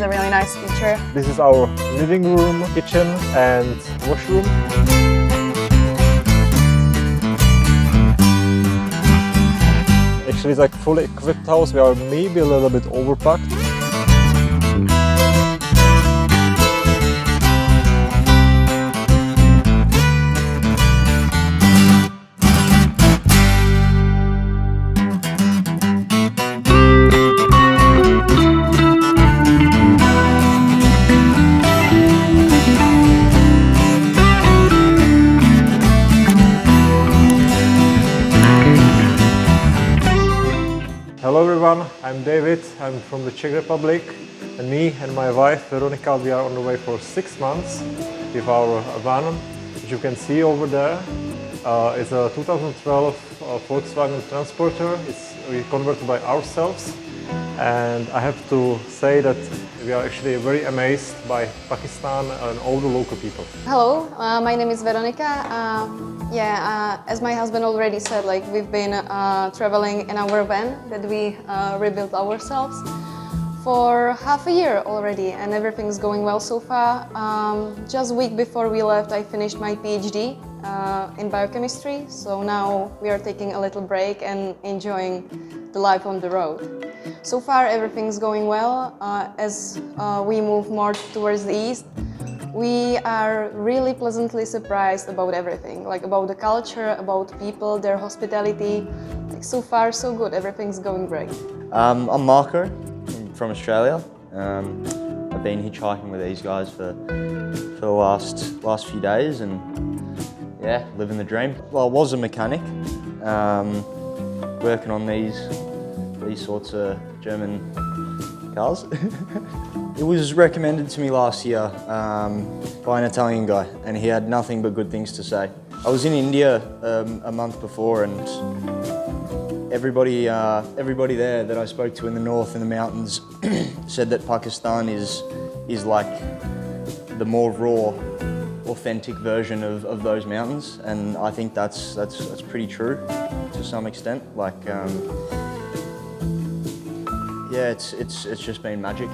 a really nice feature. This is our living room, kitchen and washroom. Actually, it's like fully equipped house. We are maybe a little bit overpacked. Hello everyone, I'm David, I'm from the Czech Republic, and me and my wife Veronica, we are on the way for 6 months with our van, which you can see over there. It's a 2012 Volkswagen Transporter. We converted by ourselves, and I have to say that we are actually very amazed by Pakistan and all the local people. Hello, my name is Veronica. As my husband already said, like we've been traveling in our van that we rebuilt ourselves for half a year already, and everything's going well so far. Just a week before we left, I finished my PhD in biochemistry, so now we are taking a little break and enjoying the life on the road. So far everything's going well. As we move more towards the east, we are really pleasantly surprised about everything, like about the culture, about people, their hospitality. Like so far so good, everything's going great. I'm Marco, I'm from Australia. I've been hitchhiking with these guys for the last few days, and yeah, living the dream. Well, I was a mechanic, working on these sorts of German cars. It was recommended to me last year by an Italian guy, and he had nothing but good things to say. I was in India a month before, and everybody there that I spoke to in the north in the mountains said that Pakistan is like the more raw, authentic version of those mountains, and I think that's pretty true to some extent. Like, yeah, it's just been magic.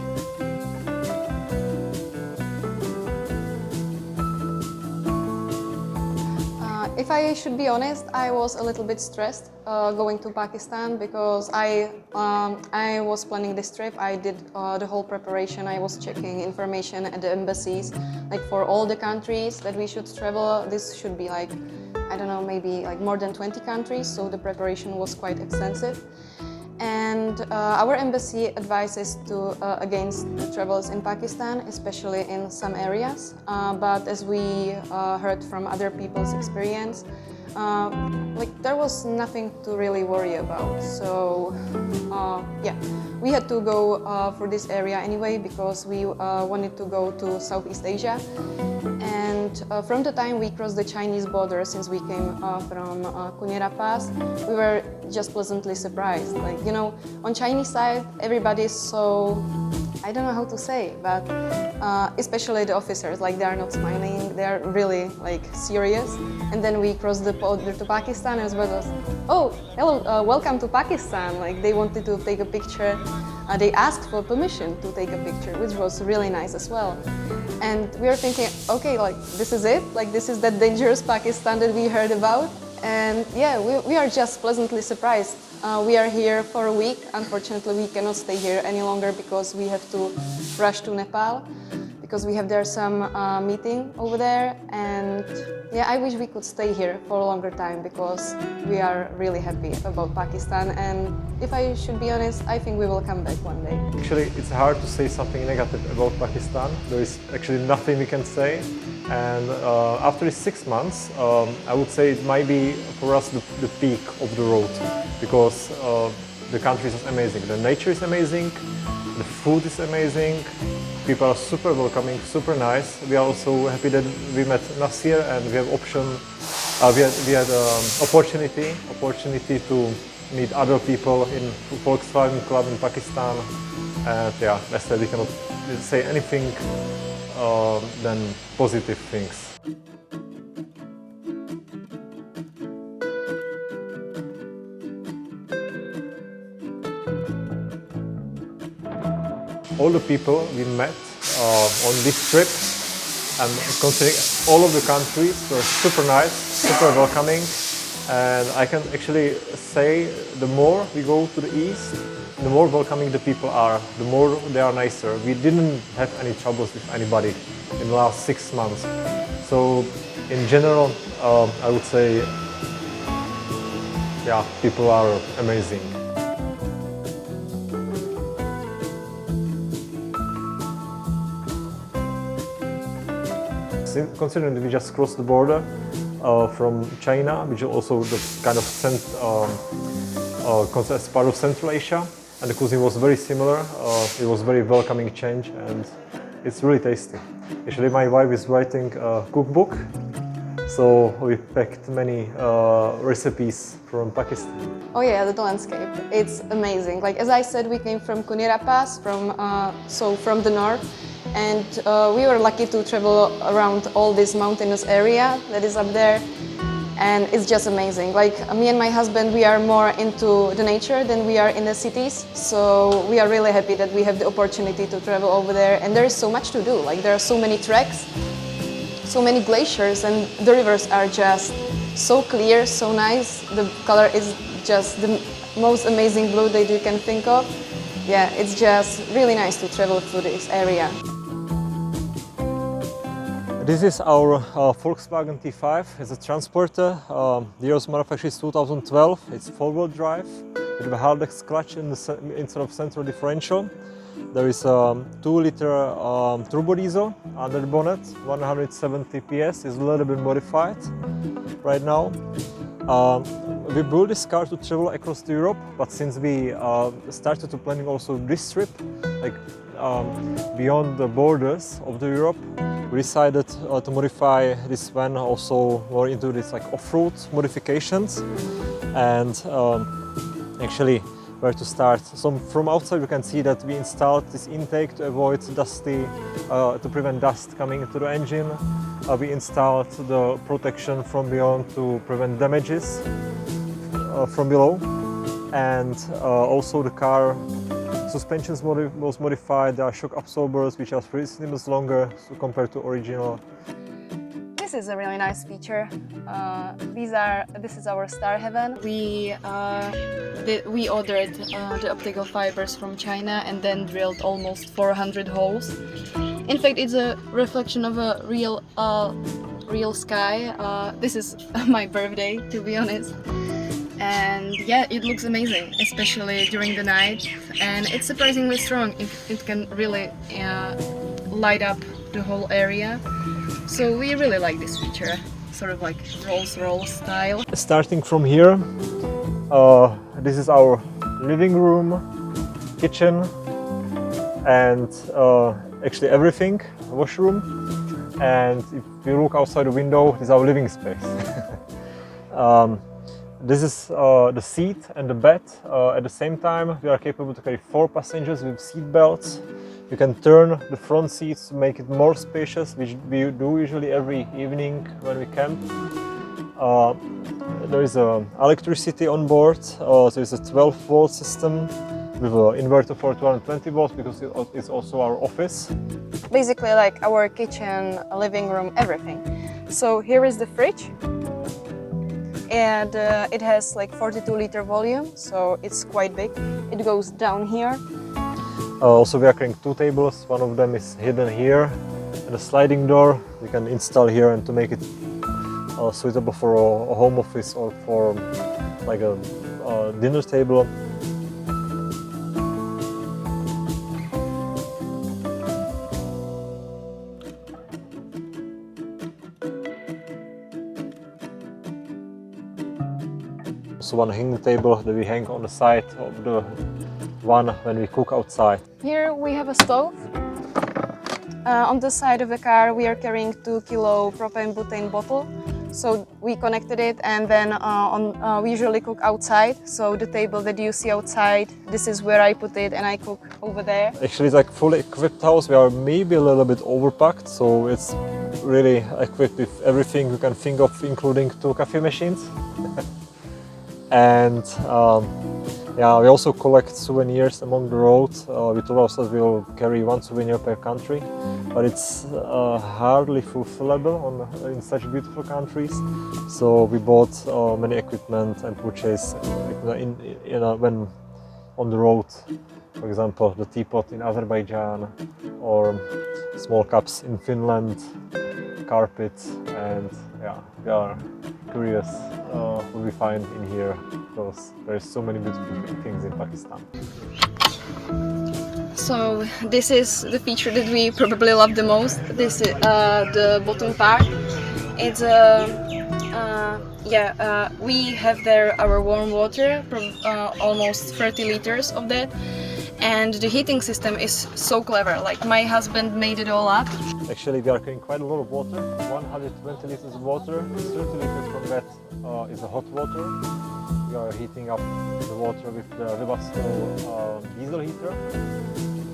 If I should be honest, I was a little bit stressed going to Pakistan because I was planning this trip. I did the whole preparation. I was checking information at the embassies, like for all the countries that we should travel. This should be like, I don't know, maybe like more than 20 countries, so the preparation was quite extensive. And our embassy advises against the travels in Pakistan, especially in some areas. But as we heard from other people's experience, like there was nothing to really worry about. So yeah, we had to go for this area anyway because we wanted to go to Southeast Asia. And from the time we crossed the Chinese border, since we came from Kunyera Pass, we were just pleasantly surprised. Like, you know, on Chinese side, everybody's so, I don't know how to say, but especially the officers, like they are not smiling, they are really like serious. And then we crossed the border to Pakistan as well as, oh, hello, welcome to Pakistan. Like they wanted to take a picture. They asked for permission to take a picture, which was really nice as well. And we were thinking, okay, like this is it, like this is that dangerous Pakistan that we heard about. And yeah, we are just pleasantly surprised. We are here for a week. Unfortunately, we cannot stay here any longer because we have to rush to Nepal because we have there some meeting over there. And yeah, I wish we could stay here for a longer time because we are really happy about Pakistan. And if I should be honest, I think we will come back one day. Actually, it's hard to say something negative about Pakistan. There is actually nothing we can say. And after 6 months, I would say it might be for us the peak of the road because the country is amazing. The nature is amazing, the food is amazing, people are super welcoming, super nice. We are also happy that we met Nasir and we have we had opportunity to meet other people in Volkswagen Club in Pakistan. And yeah, I said we cannot say anything than positive things. all the people we met on this trip, and considering all of the countries were super nice, super welcoming, and I can actually say the more we go to the east, the more welcoming the people are, the more they are nicer. We didn't have any troubles with anybody in the last 6 months. So in general, I would say, yeah, people are amazing. Considering that we just crossed the border from China, which is also the kind of as part of Central Asia, and the cuisine was very similar. It was very welcoming change, and it's really tasty. Actually, my wife is writing a cookbook, so we packed many recipes from Pakistan. Oh yeah, the landscape, it's amazing. Like as I said, we came from Kunira Pass, from the north, and we were lucky to travel around all this mountainous area that is up there, and it's just amazing. Like me and my husband, we are more into the nature than we are in the cities, so we are really happy that we have the opportunity to travel over there, and there is so much to do. Like there are so many treks, so many glaciers, and the rivers are just so clear, so nice. The color is just the most amazing blue that you can think of. Yeah, it's just really nice to travel through this area. This is our Volkswagen T5. It's a transporter. The year was manufactured is 2012. It's four-wheel drive with a Haldex clutch instead of central differential. There is a 2-liter turbo diesel under the bonnet, 170 PS. It's a little bit modified right now. We built this car to travel across Europe, but since we started to planning also this trip, like beyond the borders of the Europe, we decided to modify this van also more into this like off-road modifications, and actually where to start. So from outside you can see that we installed this intake to avoid dusty, to prevent dust coming into the engine. We installed the protection from beyond to prevent damages from below, and also the car suspension was modified. There are shock absorbers which are 3 centimeters longer compared to original. This is a really nice feature. This is our star heaven. We ordered the optical fibers from China and then drilled almost 400 holes. In fact, it's a reflection of a real sky. This is my birthday, to be honest. And yeah, it looks amazing, especially during the night, and it's surprisingly strong. It can really light up the whole area. So we really like this feature, sort of like Rolls-Royce style. Starting from here, this is our living room, kitchen, and actually everything, washroom. And if you look outside the window, this is our living space. This is the seat and the bed. At the same time, we are capable to carry 4 passengers with seat belts. You can turn the front seats to make it more spacious, which we do usually every evening when we camp. There is electricity on board, so it's a 12-volt system with an inverter for 220 volts because it's also our office. Basically like our kitchen, living room, everything. So here is the fridge. And it has like 42-liter volume, so it's quite big. It goes down here. Also we are carrying 2 tables. One of them is hidden here, and a sliding door you can install here and to make it suitable for a home office or for like a dinner table. Also one hanging table that we hang on the side of the one when we cook outside. Here we have a stove. On the side of the car we are carrying 2-kilo propane butane bottle. So we connected it, and then we usually cook outside. So the table that you see outside, this is where I put it and I cook over there. Actually it's like fully equipped house. We are maybe a little bit overpacked, so it's really equipped with everything you can think of, including 2 coffee machines. And Yeah, we also collect souvenirs among the road. We told ourselves we'll carry one souvenir per country, but it's hardly fulfillable in such beautiful countries. So we bought many equipment and purchased when on the road. For example, the teapot in Azerbaijan, or small cups in Finland, carpets, and yeah, we are curious what we find in here, because there's so many beautiful things in Pakistan. So this is the feature that we probably love the most. This is the bottom part. It's we have there our warm water, almost 30 liters of that, and the heating system is so clever. Like, my husband made it all up. Actually, we are carrying quite a lot of water, 120 liters of water. 30 liters from that is the hot water. We are heating up the water with the Webasto diesel heater,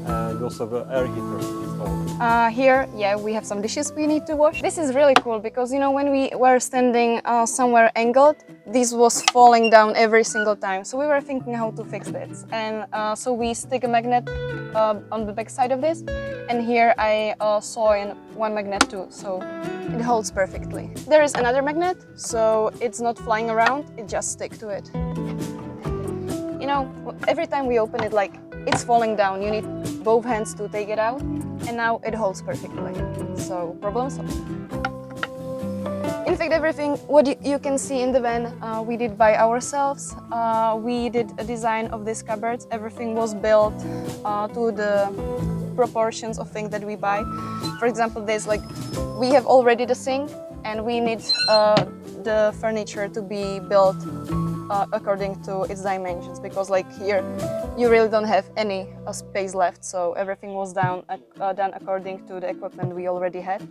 and also the air heater installed. Here, we have some dishes we need to wash. This is really cool because, you know, when we were standing somewhere angled, this was falling down every single time. So we were thinking how to fix this. And so we stick a magnet on the back side of this. And here I saw in one magnet too, so it holds perfectly. There is another magnet, so it's not flying around, it just sticks to it. You know, every time we open it, like, it's falling down. You need both hands to take it out, and now it holds perfectly. So, problem solved. In fact, everything what you can see in the van, we did by ourselves. We did a design of these cupboards. Everything was built to the proportions of things that we buy. For example, we have already the sink, and we need the furniture to be built according to its dimensions, because like here you really don't have any space left, so everything was done according to the equipment we already had.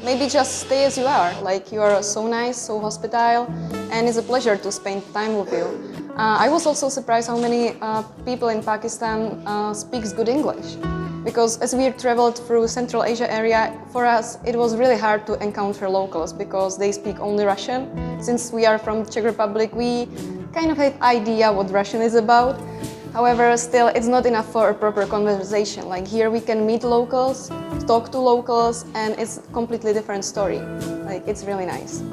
Maybe just stay as you are, like you are so nice, so hospitable, and it's a pleasure to spend time with you. I was also surprised how many people in Pakistan speaks good English. Because as we traveled through Central Asia area, for us it was really hard to encounter locals because they speak only Russian. Since we are from Czech Republic, we kind of have idea what Russian is about. However, still it's not enough for a proper conversation. Like here we can meet locals, talk to locals, and it's a completely different story. Like, it's really nice.